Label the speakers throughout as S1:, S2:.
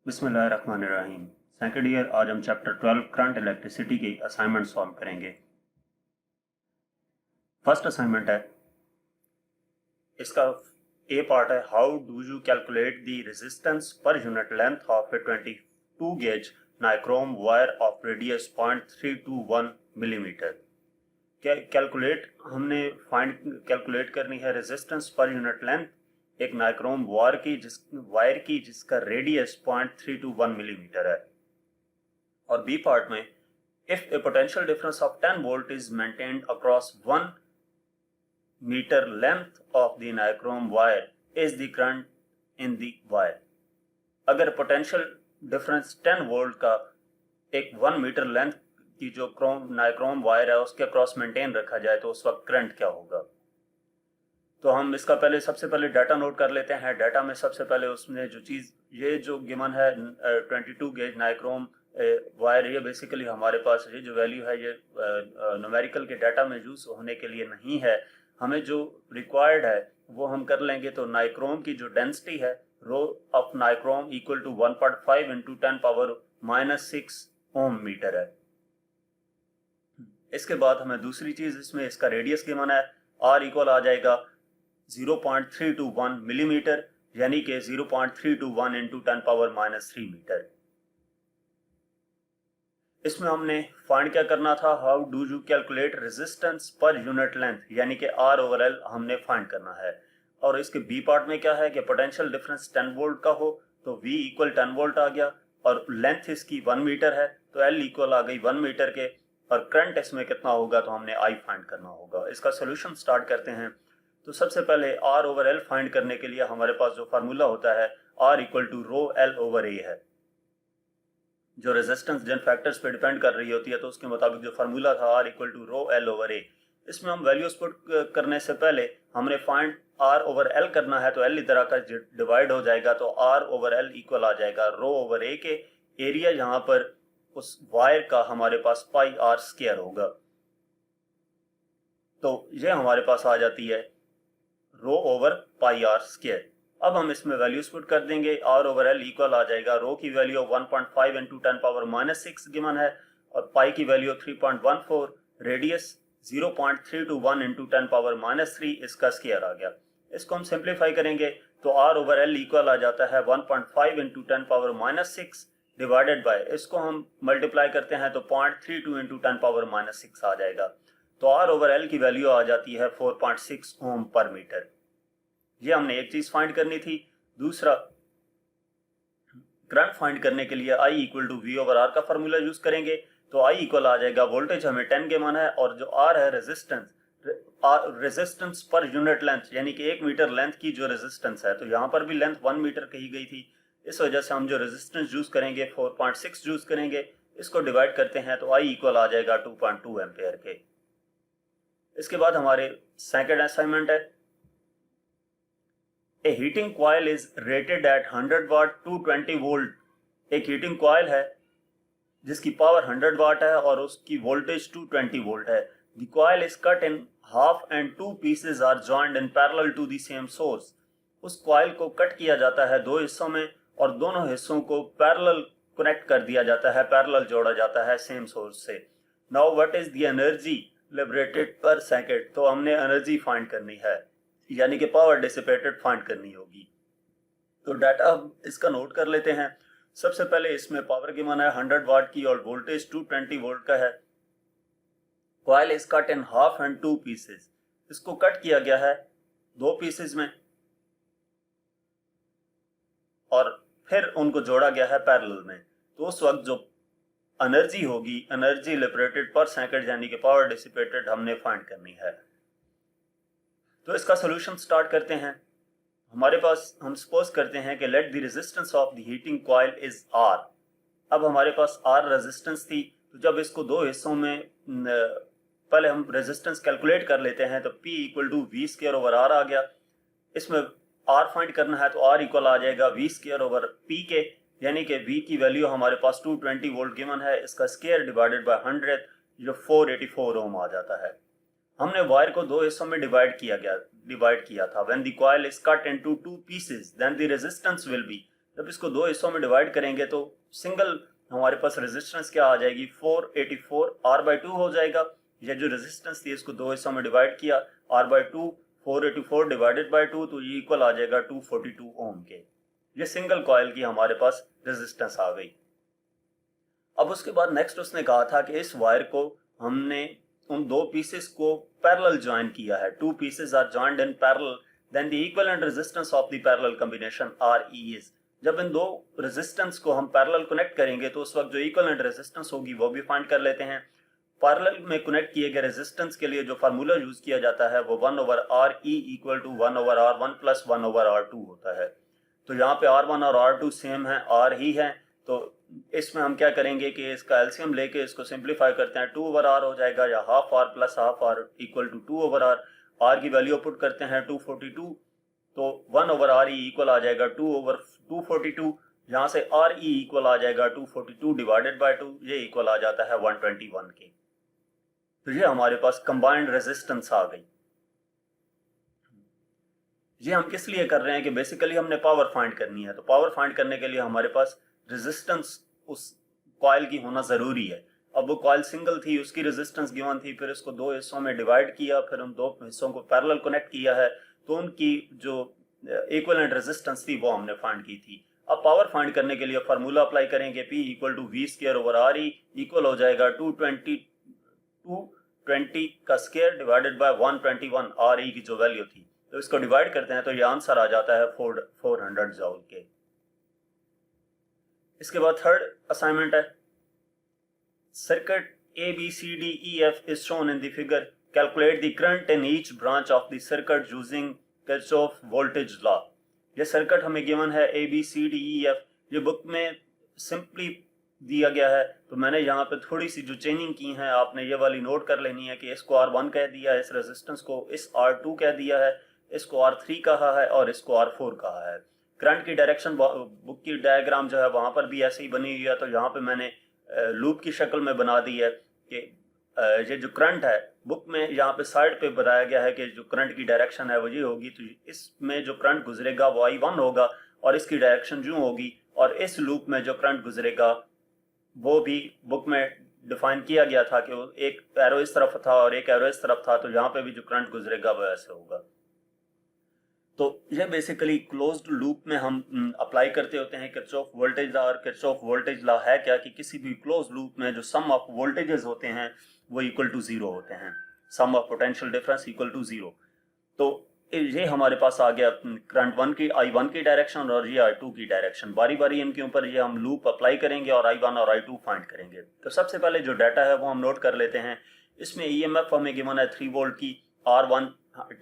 S1: बिस्मिल्लाहिर्रहमानिर्रहीम। Second year आज हम चैप्टर 12 करंट इलेक्ट्रिसिटी की असाइनमेंट सॉल्व करेंगे। फर्स्ट असाइनमेंट है, इसका ए पार्ट है, how do you calculate the resistance per unit length of a 22 gauge nichrome wire of radius 0.321 millimetre. Calculate करनी है रेजिस्टेंस पर यूनिट लेंथ एक nichrome wire की जिसका रेडियस 0.321 मिलीमीटर है। और बी पार्ट में, if a potential difference of 10 volt is maintained across 1 metre length of the nichrome wire is the current in the wire. अगर potential difference 10 volt का एक 1 metre length की जो नाइक्रोम वायर है उसके अक्रॉस मेंटेन रखा जाए तो उस वक्त करंट क्या होगा। तो हम इसका सबसे पहले डाटा नोट कर लेते हैं। डाटा में सबसे पहले उसमें जो चीज़, ये जो गिवन है 22 गेज नाइक्रोम वायर, ये बेसिकली हमारे पास ये जो वैल्यू है ये न्यूमेरिकल के डाटा में यूज होने के लिए नहीं है। हमें जो रिक्वायर्ड है वो हम कर लेंगे। तो नाइक्रोम की जो डेंसिटी है rho of nichrome equal to 1.5 into 10⁻⁻6 ohm metre है। इसके बाद हमें दूसरी चीज, इसमें इसका रेडियस गिवन है, आर इक्वल आ जाएगा 0.321 मिलीमीटर, यानी कि 0.321 इंटू 10⁻⁻3 मीटर। इसमें हमने फाइंड क्या करना था, how do you calculate resistance per unit length, यानी कि आर ओवर एल हमने फाइंड करना है। और इसके बी पार्ट में क्या है कि पोटेंशियल डिफरेंस 10 वोल्ट का हो तो V इक्वल 10 वोल्ट आ गया, और लेंथ इसकी 1 मीटर है तो L इक्वल आ गई 1 मीटर के, और करंट इसमें कितना होगा तो हमने I फाइंड करना होगा। इसका सोल्यूशन स्टार्ट करते हैं। तो सबसे पहले R ओवर L फाइंड करने के लिए हमारे पास जो फार्मूला होता है R equal to rho L over A है। जो रेजिस्टेंस जिन फैक्टर्स पे डिपेंड कर रही होती है तो उसके मुताबिक जो फार्मूला था R equal to rho L over A। इसमें हम वैल्यूज पुट करने से पहले हमने फाइंड R ओवर L करना है, तो L इधर आकर डिवाइड हो जाएगा, तो R ओवर L इक्वल आ जाएगा रो ओवर A के एरिया, यहाँ पर उस वायर का हमारे पास पाई R स्क्वायर होगा। तो ये हमारे पास आ जाती है रो ओवर पाई R स्क्वायर। अब हम इसमें वैल्यूज पुट कर देंगे। R ओवर L इक्वल आ जाएगा, रो की वैल्यू 1.5 इंटू 10⁻⁻6 गिवन है, और पाई की वैल्यू 3.14, रेडियस 0.321 इंटू 10⁻⁻3, इसका स्क्वायर आ गया। इसको हम सिंप्लीफाई करेंगे तो R ओवर L इक्वल आ जाता है 1.5 इंटू 10⁻⁻6 डिवाइडेड बाय, इसको हम मल्टीप्लाई करते हैं तो 0.32 इंटू 10⁻⁻6 आ जाएगा। तो R ओवर L की वैल्यू आ जाती है 4.6 ओम पर मीटर। ये हमने एक चीज फाइंड करनी थी। दूसरा, करंट फाइंड करने के लिए I equal to V over R का फॉर्मूला यूज करेंगे। तो I इक्वल आ जाएगा, वोल्टेज हमें 10 के मान है, और जो R है रेजिस्टेंस पर यूनिट लेंथ, यानी कि 1 मीटर लेंथ की जो रेजिस्टेंस है, तो यहाँ पर भी लेंथ 1 मीटर कही गई थी। इस वजह से हम जो रेजिस्टेंस यूज करेंगे 4.6 यूज करेंगे। इसको डिवाइड करते हैं तो I इक्वल आ जाएगा 2.2 एम्पेयर के। इसके बाद हमारे सेकंड असाइनमेंट है, a heating coil is rated at 100 watt 220 volt. एक हीटिंग कॉइल है जिसकी पावर 100 वाट है और उसकी वोल्टेज 220 वोल्ट है। The coil is cut in half and two pieces are joined in parallel to the same source. उस coil को cut किया जाता है दो हिस्सों में, और दोनों हिस्सों को पैरेलल कनेक्ट कर दिया जाता है, पैरेलल जोड़ा जाता है सेम सोर्स से। Now what is the energy liberated पर सेकंड। तो हमने एनर्जी फाइंड करनी है, यानी कि पावर डिसिपेटेड फाइंड करनी होगी। तो डाटा इसका नोट कर लेते हैं। सबसे पहले इसमें पावर गिवन है 100 वाट की और वोल्टेज 220 वोल्ट का है। Coil is cut in half and two pieces. इसको कट किया गया है दो पीसेस में और फिर उनको जोड़ा गया है पैरेलल में। तो उस वक्त जो एनर्जी होगी, एनर्जी लिबरेटेड पर सेकंड, यानी कि पावर डिसिपेटेड, हमने फाइंड करनी है। तो इसका सोल्यूशन स्टार्ट करते हैं। हमारे पास, हम सपोज करते हैं कि let the resistance of the heating coil is R। अब हमारे पास R रेजिस्टेंस थी, तो जब इसको दो हिस्सों में, पहले हम रेजिस्टेंस कैलकुलेट कर लेते हैं, तो P equal to V square over R आ गया। इसमें R फाइंड करना है तो R इक्वल आ जाएगा V स्क्वायर ओवर P के, यानी कि V की वैल्यू हमारे पास 220 वोल्ट गिवन है, इसका स्क्वायर डिवाइडेड बाय 100 जो 484 ओम आ जाता है। हमने वायर को दो हिस्सों में डिवाइड किया था। When the coil is cut into two pieces then the resistance will be. जब इसको दो हिस्सों में डिवाइड करेंगे तो सिंगल हमारे पास रेजिस्टेंस क्या आ जाएगी, 484 R/2 हो जाएगा। ये जो रेजिस्टेंस थी इसको दो हिस्सों में डिवाइड किया, R/2 484 डिवाइडेड बाई 2, तो ये इक्वल आ जाएगा 242 ओम के। ये सिंगल कॉइल की हमारे पास रेजिस्टेंस आ गई। अब उसके बाद नेक्स्ट उसने कहा था कि इस वायर को हमने उन दो पीसेस को पैरेलल ज्वाइन किया है, two pieces are joined in parallel, then the equivalent resistance of the parallel combination RE is. जब इन दो रेजिस्टेंस को हम पैरेलल कनेक्ट करेंगे तो उस वक्त जो इक्विवेलेंट रेजिस्टेंस होगी वो भी फाइंड कर लेते हैं। पैरेलल में कनेक्ट किए गए रेजिस्टेंस के लिए जो फार्मूला यूज किया जाता है वो 1/RE equal to 1/R1 plus 1/R2 होता है। तो यहाँ पे R1 और R2 सेम है, R ही है, तो इसमें हम क्या करेंगे कि इसका एलसीएम लेके इसको सिंप्लीफाई करते हैं, 2/R हो जाएगा या half R plus half R equal to 2/R। R की वैल्यू पुट करते हैं 242, तो 1/RE इक्वल आ जाएगा 2/242। यहाँ से RE इक्वल आ जाएगा 242 डिवाइडेड बाय 2, ये इक्वल आ जाता है 121 के। तो ये हमारे पास कंबाइंड रेजिस्टेंस आ गई। ये हम किस लिए कर रहे हैं कि बेसिकली हमने पावर फाइंड करनी है, तो पावर फाइंड करने के लिए हमारे पास रेजिस्टेंस उस कॉइल की होना जरूरी है। अब वो कॉइल सिंगल थी, उसकी रेजिस्टेंस गिवन थी, फिर इसको दो हिस्सों में डिवाइड किया, फिर उन दो हिस्सों को पैरेलल कनेक्ट किया है, तो उनकी जो इक्विवेलेंट रेजिस्टेंस थी वो हमने फाइंड की थी। अब पावर फाइंड करने के लिए फार्मूला अप्लाई करेंगे, P equal to V² equal हो जाएगा 220 का स्क्वायर डिवाइडेड बाय 121 RE की जो वैल्यू थी, तो इसको डिवाइड करते हैं तो ये आंसर आ जाता है 400 जूल के। इसके बाद थर्ड असाइनमेंट है, circuit ABCDEF is shown in the figure, calculate the current in each branch of the circuit using Kirchhoff voltage law. ये सर्किट हमें गिवन है ABCDEF, ये बुक में सिंपली दिया गया है, तो मैंने यहाँ पे थोड़ी सी जो चेंजिंग की है आपने ये वाली नोट कर लेनी है कि इसको R1 कह दिया है, इस रेजिस्टेंस को इस R2 कह दिया है, इसको R3 कहा है और इसको R4 कहा है। करंट की डायरेक्शन बुक की डायग्राम जो है वहां पर भी ऐसे ही बनी हुई है, तो यहाँ पे मैंने लूप की शक्ल में बना दी है कि ये जो करंट है बुक में यहाँ पे साइड पे बताया गया है कि जो करंट की डायरेक्शन है वो ये होगी, तो इसमें जो करंट गुजरेगा वो I1 होगा और इसकी डायरेक्शन यूं होगी, और इस लूप में जो करंट गुजरेगा वो भी बुक में डिफाइन किया गया था कि वो एक एरो इस तरफ था और एक एरो इस तरफ था, तो यहाँ पे भी जो करंट गुजरेगा वो ऐसे होगा। तो ये बेसिकली क्लोज्ड लूप में हम अप्लाई करते होते हैं किरचॉफ वोल्टेज लॉ। और किरचॉफ वोल्टेज लॉ है क्या कि किसी भी क्लोज्ड लूप में जो सम ऑफ वोल्टेजेस होते हैं वो इक्वल टू 0 होते हैं, sum of potential difference equal to 0। तो ये हमारे पास आ गया करंट I1 की डायरेक्शन और ये I2 की डायरेक्शन। बारी बारी इनके ऊपर ये हम लूप अप्लाई करेंगे और I1 और I2 फाइंड करेंगे। तो सबसे पहले जो डाटा है वो हम नोट कर लेते हैं। इसमें EMF हमें गिवन है 3 वोल्ट की, R1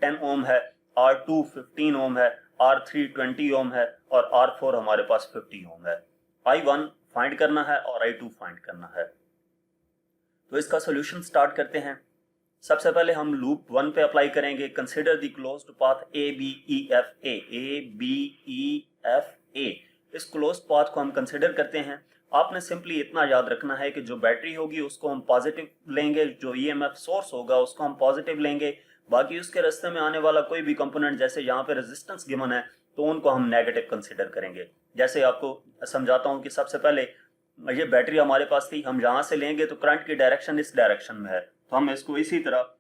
S1: 10 ओम है, R2 15 ओम है, R3 20 ओम है और R4 हमारे पास 50 ओम है। I1 फाइंड करना है और I2 फाइंड करना है। तो इसका सॉल्यूशन स्टार्ट करते हैं। सबसे पहले हम लूप 1 पे अप्लाई करेंगे, consider the closed path ABEFA। इस क्लोज्ड पाथ को हम कंसीडर करते हैं। आपने सिंपली इतना याद रखना है कि जो बैटरी होगी उसको हम पॉजिटिव लेंगे, जो EMF सोर्स होगा उसको हम पॉजिटिव लेंगे, बाकी उसके रास्ते में आने वाला कोई भी कंपोनेंट, जैसे यहाँ पे रेजिस्टेंस गिवन है तो उनको हम नेगेटिव कंसीडर करेंगे। जैसे आपको समझाता हूँ कि सबसे पहले ये बैटरी हमारे पास थी, हम यहाँ से लेंगे तो करंट की डायरेक्शन इस डायरेक्शन में है, तो हम इसको इसी तरह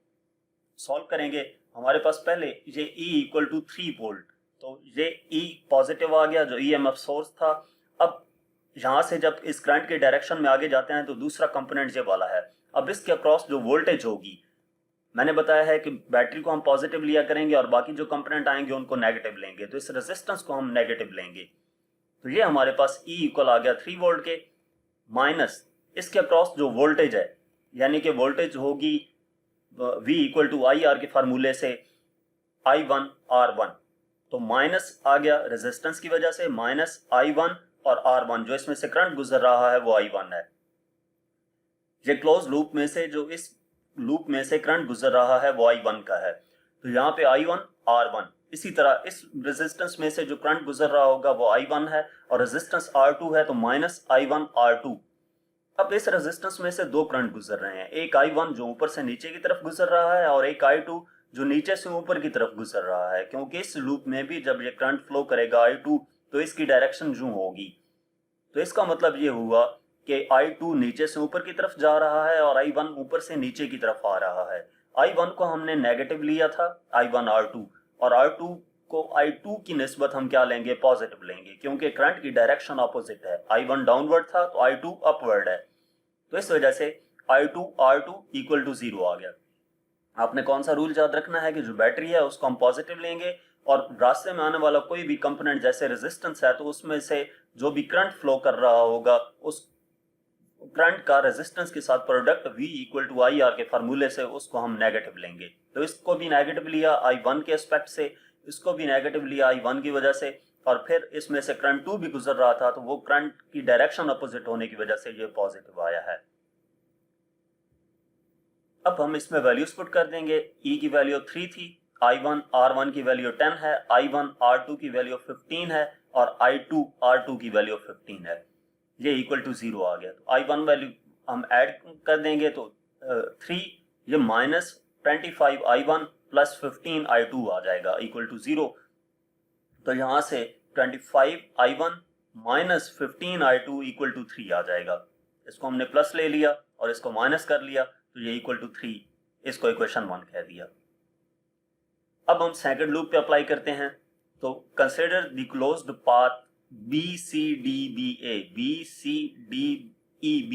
S1: सॉल्व करेंगे। हमारे पास पहले ये E इक्वल टू 3 वोल्ट, तो ये E पॉजिटिव आ गया जो EMF सोर्स था। अब यहाँ से जब इस करंट के डायरेक्शन में आगे जाते हैं तो दूसरा कंपोनेंट ये वाला है। अब इसके अक्रॉस जो वोल्टेज होगी, मैंने बताया है कि बैटरी को हम पॉजिटिव लिया करेंगे और बाकी जो कंपोनेंट आएंगे उनको नेगेटिव लेंगे, तो इस रेजिस्टेंस को हम नेगेटिव लेंगे। तो ये हमारे पास E इक्वल आ गया 3 वोल्ट के, माइनस इसके अक्रॉस जो वोल्टेज है, यानी कि वोल्टेज होगी V इक्वल टू IR के फार्मूले से I1 R1, तो माइनस आ गया रेजिस्टेंस की वजह से, माइनस I1 और R1, जो इसमें से करंट गुजर रहा है वो I1 है। ये क्लोज लूप में से जो इस लूप में से करंट गुजर रहा है वो I1 का है, तो यहाँ पे I1 R1। इसी तरह इस रेजिस्टेंस में से जो करंट गुजर रहा होगा वो I1 है और रेजिस्टेंस R2 है, तो माइनस I1 R2। अब इस रेजिस्टेंस में से दो करंट गुजर रहे हैं, एक I1 जो ऊपर से नीचे की तरफ गुजर रहा है और एक I2 जो नीचे से ऊपर की तरफ गुजर रहा है, क्योंकि इस लूप में भी जब ये करंट फ्लो करेगा I2 तो इसकी डायरेक्शन यूं होगी। तो इसका मतलब ये हुआ कि I2 नीचे से ऊपर की तरफ जा रहा है और I1 ऊपर से नीचे की तरफ आ रहा है। I1 को हमने नेगेटिव लिया था, I1 R2, और R2 को I2 की निस्बत हम क्या लेंगे, पॉजिटिव लेंगे, क्योंकि करंट की डायरेक्शन ऑपोजिट है। I1 डाउनवर्ड था तो I2 अपवर्ड है, तो इस वजह से I2 R2 इक्वल टू 0 आ गया। आपने कौन सा रूल याद रखना है कि जो बैटरी है उसको हम पॉजिटिव लेंगे और रास्ते में आने वाला कोई भी कंपोनेंट जैसे रेजिस्टेंस है तो उसमें से जो भी करंट फ्लो कर रहा होगा उस करंट का रेजिस्टेंस के साथ product V equal to I R के फार्मूले से उसको हम नेगेटिव लेंगे। तो इसको भी नेगेटिव लिया I1 के एस्पेक्ट से, इसको भी नेगेटिव लिया I1 की वजह से, और फिर इसमें से करंट 2 भी गुजर रहा था तो वो करंट की डायरेक्शन अपोजिट होने की वजह से ये पॉजिटिव आया है। अब हम इसमें वैल्यूज पुट कर देंगे। E की वैल्यू 3 थी, I1 R1 की वैल्यू 10 है, I1 R2 की वैल्यू 15 है और I2 R2 की वैल्यू 15 है। ये इक्वल टू 0 आ गया। तो I1 वैल्यू हम ऐड कर देंगे तो 3, ये माइनस 25 I1 प्लस 15 I2 आ जाएगा इक्वल टू 0। तो यहाँ से 25 I1 minus 15 I2 equal to 3 आ जाएगा। इसको हमने प्लस ले लिया और इसको माइनस कर लिया तो ये इक्वल टू 3, इसको इक्वेशन 1 कह दिया। अब हम सेकंड लूप पे अप्लाई करते हैं। तो consider the closed path BCDBA, BCDEB,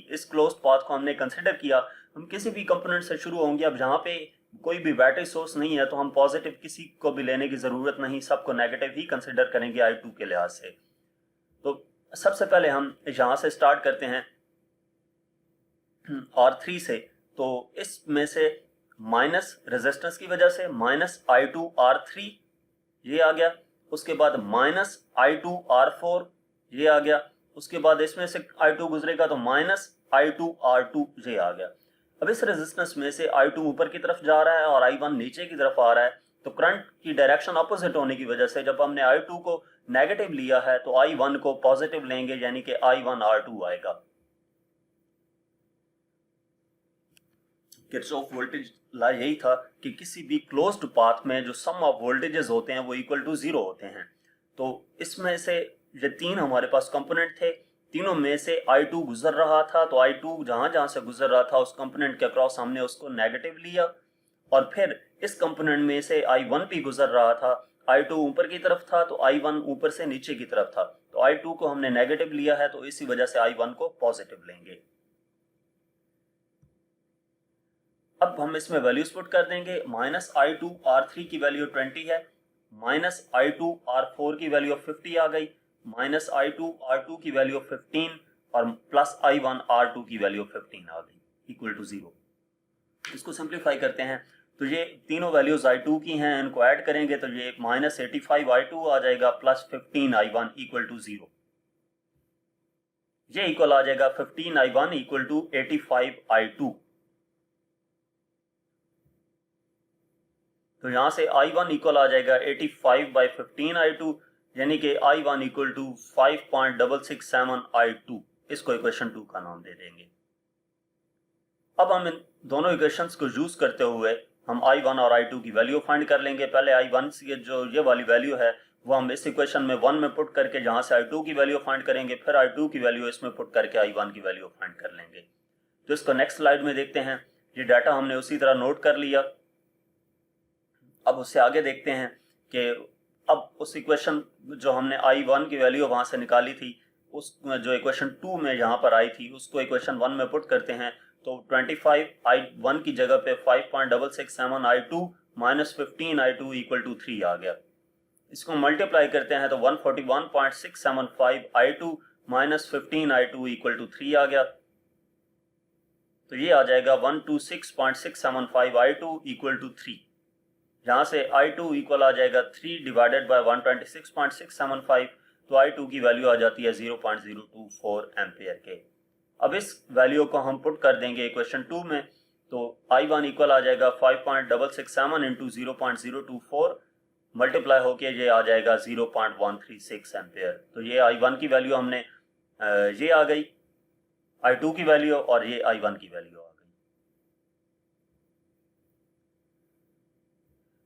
S1: इस क्लोज्ड पाथ को हमने कंसिडर किया। हम किसी भी कंपोनेंट से शुरू होंगे। अब जहाँ पे कोई भी बैटरी सोर्स नहीं है तो हम पॉजिटिव किसी को भी लेने की जरूरत नहीं, सबको नेगेटिव ही कंसिडर करेंगे I2 के लिहाज से। तो सबसे पहले हम यहाँ से स्टार्ट करते हैं R3 से। तो इसमें से माइनस रेजिस्टेंस की वजह से माइनस I2 R3 ये आ गया, उसके बाद माइनस I2 R4 ये आ गया, उसके बाद इसमें से I2 गुजरेगा तो माइनस I2 R2 ये आ गया। अब इस रेजिस्टेंस में से I2 ऊपर की तरफ जा रहा है और I1 नीचे की तरफ आ रहा है, तो करंट की डायरेक्शन अपोजिट होने की वजह से जब हमने I2 को नेगेटिव लिया है तो I1 को पॉजिटिव लेंगे, यानी कि I1 R2 आएगा। किरचॉफ वोल्टेज लॉ यही था कि किसी भी क्लोज्ड पाथ में जो सम ऑफ वोल्टेजेस होते हैं वो इक्वल टू 0 होते हैं। तो इसमें से ये तीन हमारे पास कंपोनेंट थे, तीनों में से I2 गुजर रहा था, तो I2 जहां से गुजर रहा था उस कंपोनेंट के अक्रॉस हमने उसको नेगेटिव लिया, और फिर इस कंपोनेंट में से I1 भी गुजर रहा था। I2 ऊपर की तरफ था तो I1 ऊपर से नीचे की तरफ था, तो I2 को हमने नेगेटिव लिया है तो इसी वजह से I1 को पॉजिटिव लेंगे। अब हम इसमें वैल्यूज पुट कर देंगे। माइनस I2 R3 की वैल्यू 20 है, माइनस I2 R4 की वैल्यू 50 आ गई, माइनस I2 R2 की वैल्यू 15 और प्लस I1 R2 की वैल्यू 15 आ गई इक्वल टू 0। इसको सिंप्लीफाई करते हैं तो ये तीनों वैल्यूज I2 की हैं, इनको ऐड करेंगे तो ये माइनस 85 I2 आ जाएगा प्लस 15 I1 इक्वल टू 0। ये इक्वल आ जाएगा 15 I1 इक्वल टू 85 I2। तो यहां से I1 इक्वल आ जाएगा 85 बाई 15 I2, यानी कि I1 इक्वल टू 5.667 I2। इसको इक्वेशन 2 का नाम दे देंगे। अब हम इन दोनों इक्वेशंस को यूज करते हुए हम I1 और I2 की वैल्यू फाइंड कर लेंगे। पहले I1 की जो ये वाली वैल्यू है वो हम इस इक्वेशन में 1 में पुट करके जहां से I2 की वैल्यू फाइंड करेंगे, फिर I2 की वैल्यू इसमें पुट करके I1 की वैल्यू फाइंड कर लेंगे। तो इसको नेक्स्ट स्लाइड में देखते हैं। ये डाटा हमने उसी तरह नोट कर लिया। अब उससे आगे देखते हैं कि अब उस इक्वेशन जो हमने I1 की वैल्यू वहां से निकाली थी, उस जो इक्वेशन 2 में यहाँ पर आई थी उसको इक्वेशन 1 में पुट करते हैं। तो 25 I1 की जगह पे 5.667 I2 minus 15 I2 equal to 3 आ गया। इसको मल्टीप्लाई करते हैं तो 141.675 I2 minus 15 I2 equal to 3 आ गया। तो ये आ जाएगा 126.675 I2 इक्वल टू 3। यहाँ से I2 इक्वल आ जाएगा 3 डिवाइडेड बाय 126.675, तो I2 की वैल्यू आ जाती है 0.024 एम्पियर के। अब इस वैल्यू को हम पुट कर देंगे इक्वेशन 2 में, तो I1 इक्वल आ जाएगा 5.667 इंटू 0.024 मल्टीप्लाई होके ये आ जाएगा 0.136 एम्पियर। तो ये I1 की वैल्यू हमने ये आ गई I2 की वैल्यू और ये I1 की वैल्यू आ गई।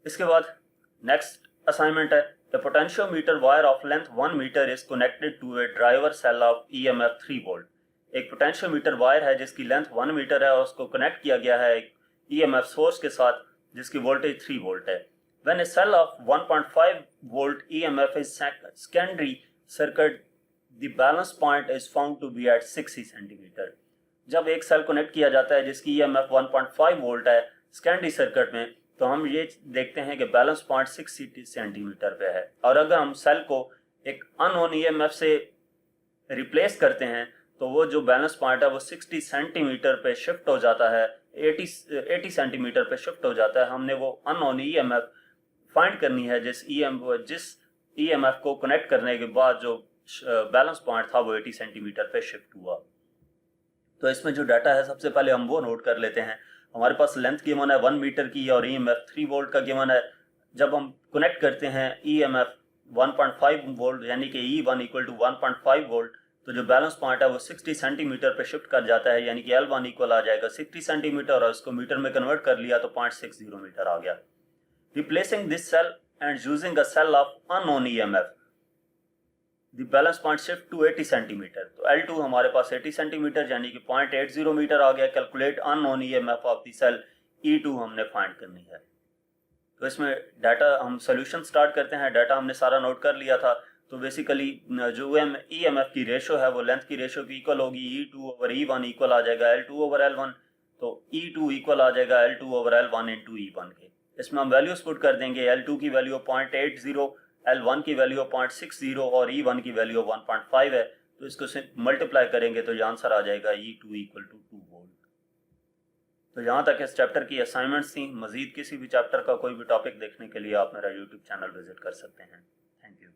S1: इसके बाद नेक्स्ट असाइनमेंट है A potentiometer wire of length 1 meter is connected to a driver cell of EMF 3 volt. एक पोटेंशियोमीटर वायर है जिसकी लेंथ 1 मीटर है और उसको कनेक्ट किया गया है एक EMF सोर्स के साथ जिसकी वोल्टेज 3 वोल्ट है. When a cell of 1.5 volt EMF is secondary circuit, the balance point is found to be at 60 centimeter. जब एक सेल कनेक्ट किया जाता है जिसकी EMF 1.5 वोल्ट है सेकेंडरी सर्किट में, तो हम ये देखते हैं कि बैलेंस पॉइंट 60 सेंटीमीटर पे है. और अगर हम सेल को एक अननोन EMF से रिप्लेस करते हैं तो वो जो बैलेंस पॉइंट है वो 60 सेंटीमीटर पे शिफ्ट हो जाता है, 80 सेंटीमीटर पे शिफ्ट हो जाता है. हमने वो अननोन EMF फाइंड करनी है जिस EMF को कनेक्ट करने के बाद जो बैलेंस पॉइंट था वो 80 सेंटीमीटर पे शिफ्ट हुआ. तो इसमें जो डाटा है सबसे पहले हम वो नोट कर लेते हैं. हमारे पास लेंथ गिवन है 1 मीटर की और EMF 3 वोल्ट का गिवन है. जब हम कनेक्ट करते हैं EMF 1.5 वोल्ट यानी कि E1 इक्वल टू 1.5 वोल्ट, तो जो बैलेंस पॉइंट है वो 60 सेंटीमीटर पे शिफ्ट कर जाता है, यानी कि L1 इक्वल आ जाएगा 60 सेंटीमीटर और इसको मीटर में कन्वर्ट कर लिया तो 0.60 मीटर आ गया. Replacing this cell and using a cell of unknown EMF, the balance point shift to 80 centimetre. तो L2 हमारे पास 80 सेंटीमीटर यानी कि 0.80 मीटर आ गया. Calculate unknown EMF of the cell E2 हमने फाइंड करनी है. तो इसमें डाटा हम सोल्यूशन स्टार्ट करते हैं. डाटा हमने सारा नोट कर लिया था. तो बेसिकली जो EMF की रेशो है वो लेंथ की रेशो की इक्वल होगी. E2 ओवर E1 इक्वल आ जाएगा L2 ओवर L1. तो E2 इक्वल आ जाएगा L2 over L1 into E1 के. इसमें हम वैल्यूज पुट कर देंगे. L2 की वैल्यू 0.80, L1 की वैल्यू 0.60 और E1 की वैल्यू 1.5 है. तो इसको मल्टीप्लाई करेंगे तो ये आंसर आ जाएगा E2 इक्वल टू 2 वोल्ट. तो यहाँ तक इस चैप्टर की असाइनमेंट्स थी. मजीद किसी भी चैप्टर का कोई भी टॉपिक देखने के लिए आप मेरा यूट्यूब चैनल विजिट कर सकते हैं. Thank you.